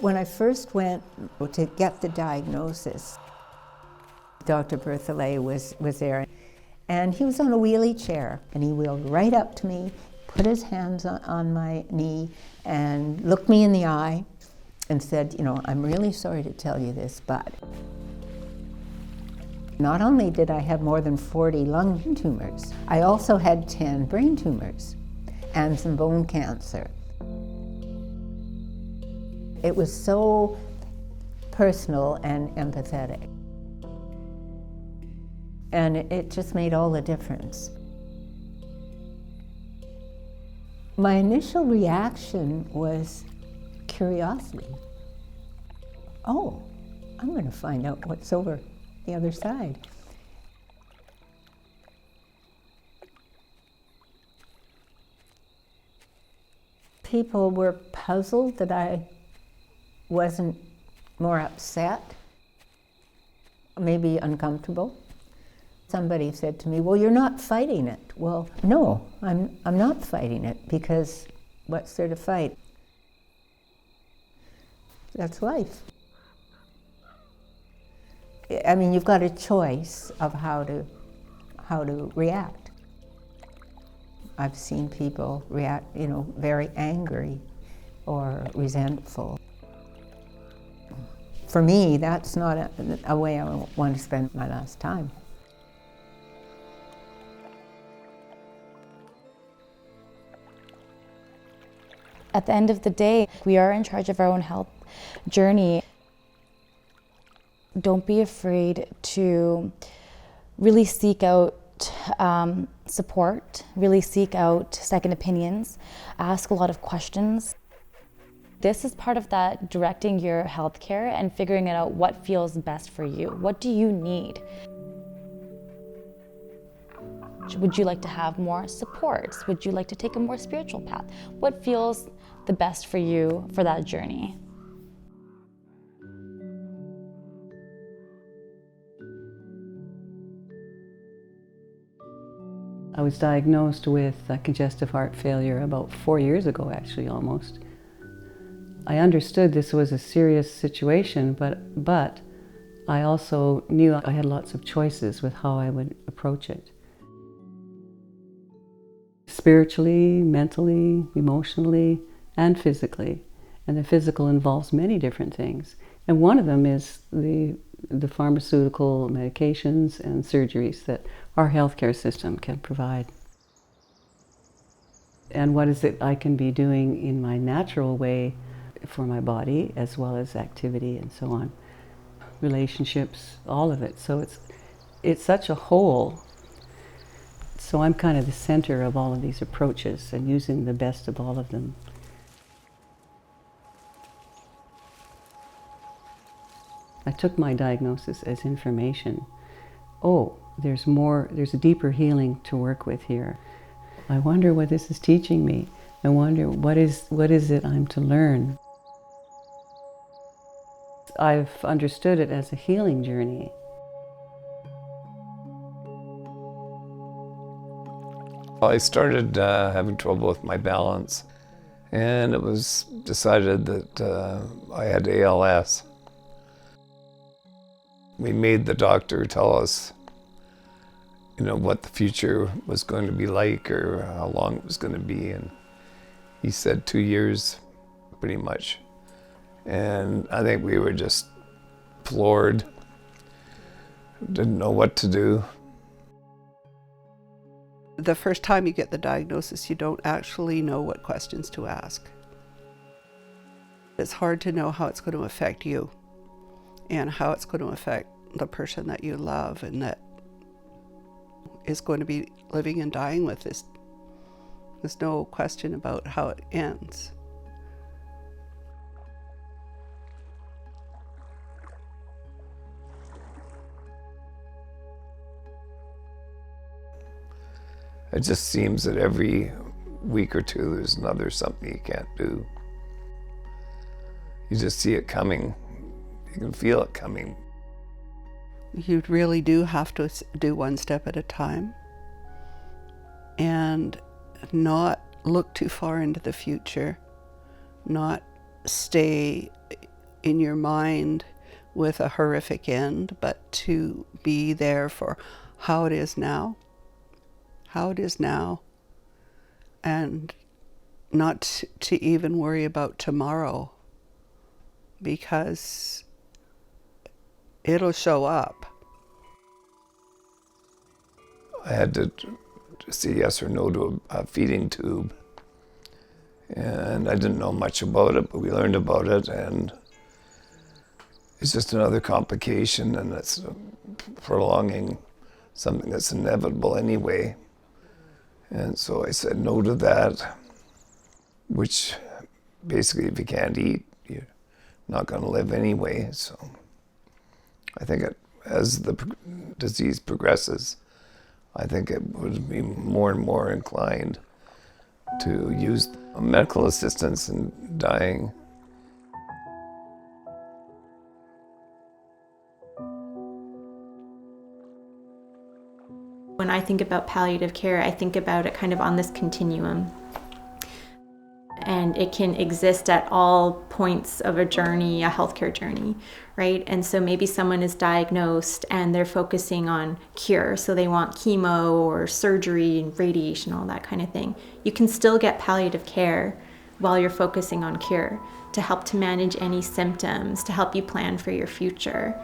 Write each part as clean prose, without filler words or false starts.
When I first went to get the diagnosis, Dr. Berthollet was there, and he was on a wheelie chair, and he wheeled right up to me, put his hands on my knee, and looked me in the eye, and said, you know, I'm really sorry to tell you this, but not only did I have more than 40 lung tumors, I also had 10 brain tumors and some bone cancer. It was so personal and empathetic. And it just made all the difference. My initial reaction was curiosity. Oh, I'm going to find out what's over the other side. People were puzzled that I wasn't more upset, maybe uncomfortable. Somebody said to me, well, you're not fighting it. Well, no, I'm not fighting it, because what's there to fight? That's life. I mean, you've got a choice of how to react. I've seen people react, you know, very angry or resentful. For me, that's not a way I want to spend my last time. At the end of the day, we are in charge of our own health journey. Don't be afraid to really seek out support, really seek out second opinions, ask a lot of questions. This is part of that directing your healthcare and figuring out what feels best for you. What do you need? Would you like to have more supports? Would you like to take a more spiritual path? What feels the best for you for that journey? I was diagnosed with congestive heart failure about 4 years ago, actually, almost. I understood this was a serious situation, but I also knew I had lots of choices with how I would approach it. Spiritually, mentally, emotionally, and physically. And the physical involves many different things. And one of them is the pharmaceutical medications and surgeries that our healthcare system can provide. And what is it I can be doing in my natural way for my body, as well as activity and so on. Relationships, all of it. So it's such a whole. So I'm kind of the center of all of these approaches and using the best of all of them. I took my diagnosis as information. Oh, there's a deeper healing to work with here. I wonder what this is teaching me. I wonder what is it I'm to learn. I've understood it as a healing journey. I started having trouble with my balance, and it was decided that I had ALS. We made the doctor tell us, what the future was going to be like or how long it was going to be, and he said 2 years, pretty much. And I think we were just floored, didn't know what to do. The first time you get the diagnosis, you don't actually know what questions to ask. It's hard to know how it's going to affect you and how it's going to affect the person that you love and that is going to be living and dying with this. There's no question about how it ends. It just seems that every week or two there's another something you can't do. You just see it coming. You can feel it coming. You really do have to do one step at a time and not look too far into the future, not stay in your mind with a horrific end, but to be there for how it is now, and not to even worry about tomorrow, because it'll show up. I had to say yes or no to a feeding tube. And I didn't know much about it, but we learned about it, and it's just another complication, and it's prolonging something that's inevitable anyway. And so I said no to that, which basically if you can't eat, you're not going to live anyway. So I think as the disease progresses, I think it would be more and more inclined to use medical assistance in dying. When I think about palliative care, I think about it kind of on this continuum. And it can exist at all points of a journey, a healthcare journey, right? And so maybe someone is diagnosed and they're focusing on cure. So they want chemo or surgery and radiation, all that kind of thing. You can still get palliative care while you're focusing on cure to help to manage any symptoms, to help you plan for your future.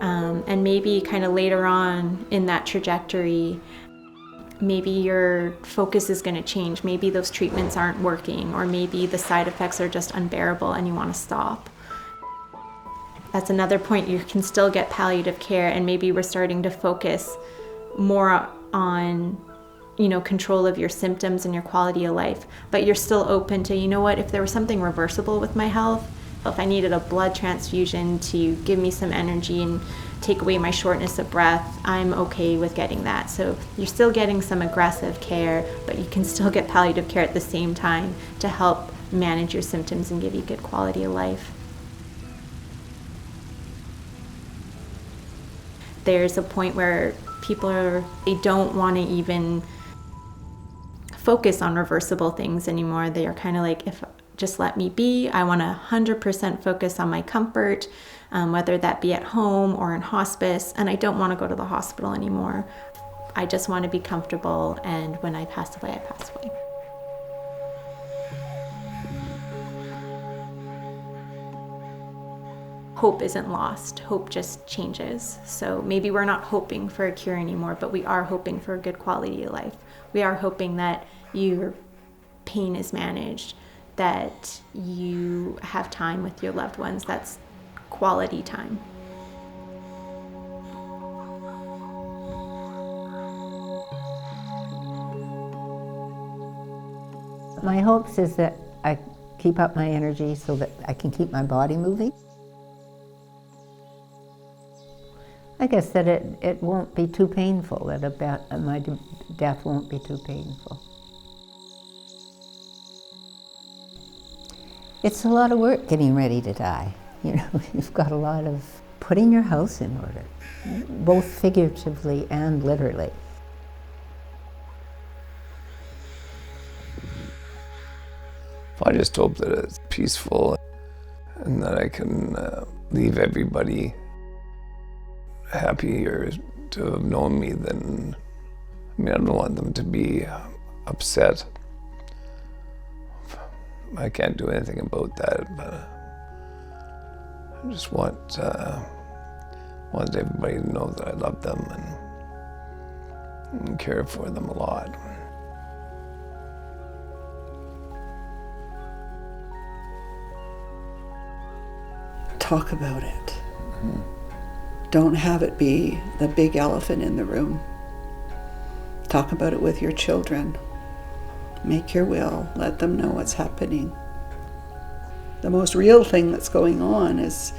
And maybe kind of later on in that trajectory, maybe your focus is going to change. Maybe those treatments aren't working, or maybe the side effects are just unbearable and you want to stop. That's another point. You can still get palliative care, and maybe we're starting to focus more on, control of your symptoms and your quality of life, but you're still open to, if there was something reversible with my health, if I needed a blood transfusion to give me some energy and take away my shortness of breath, I'm okay with getting that. So you're still getting some aggressive care, but you can still get palliative care at the same time to help manage your symptoms and give you good quality of life. There's a point where they don't want to even focus on reversible things anymore. They are kind of like, if just let me be. I want to 100% focus on my comfort, whether that be at home or in hospice, and I don't want to go to the hospital anymore. I just want to be comfortable, and when I pass away, I pass away. Hope isn't lost. Hope just changes. So maybe we're not hoping for a cure anymore, but we are hoping for a good quality of life. We are hoping that your pain is managed, that you have time with your loved ones. That's quality time. My hopes is that I keep up my energy so that I can keep my body moving. I guess that it won't be too painful, that my death won't be too painful. It's a lot of work getting ready to die. You've got a lot of putting your house in order, both figuratively and literally. I just hope that it's peaceful and that I can leave everybody happier to have known me than, I don't want them to be upset. I can't do anything about that, but I just want everybody to know that I love them and care for them a lot. Talk about it. Mm-hmm. Don't have it be the big elephant in the room. Talk about it with your children. Make your will. Let them know what's happening. The most real thing that's going on is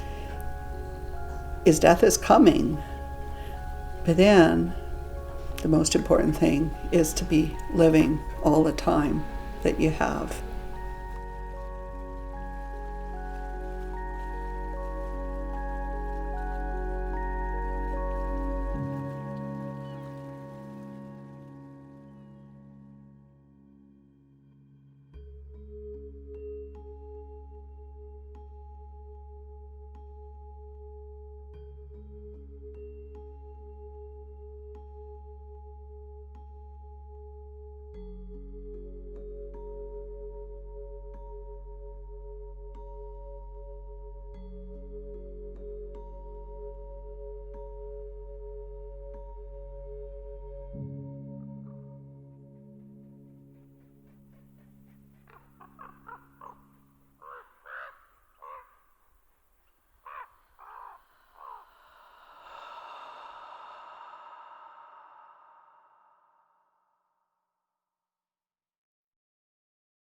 death is coming. But then the most important thing is to be living all the time that you have.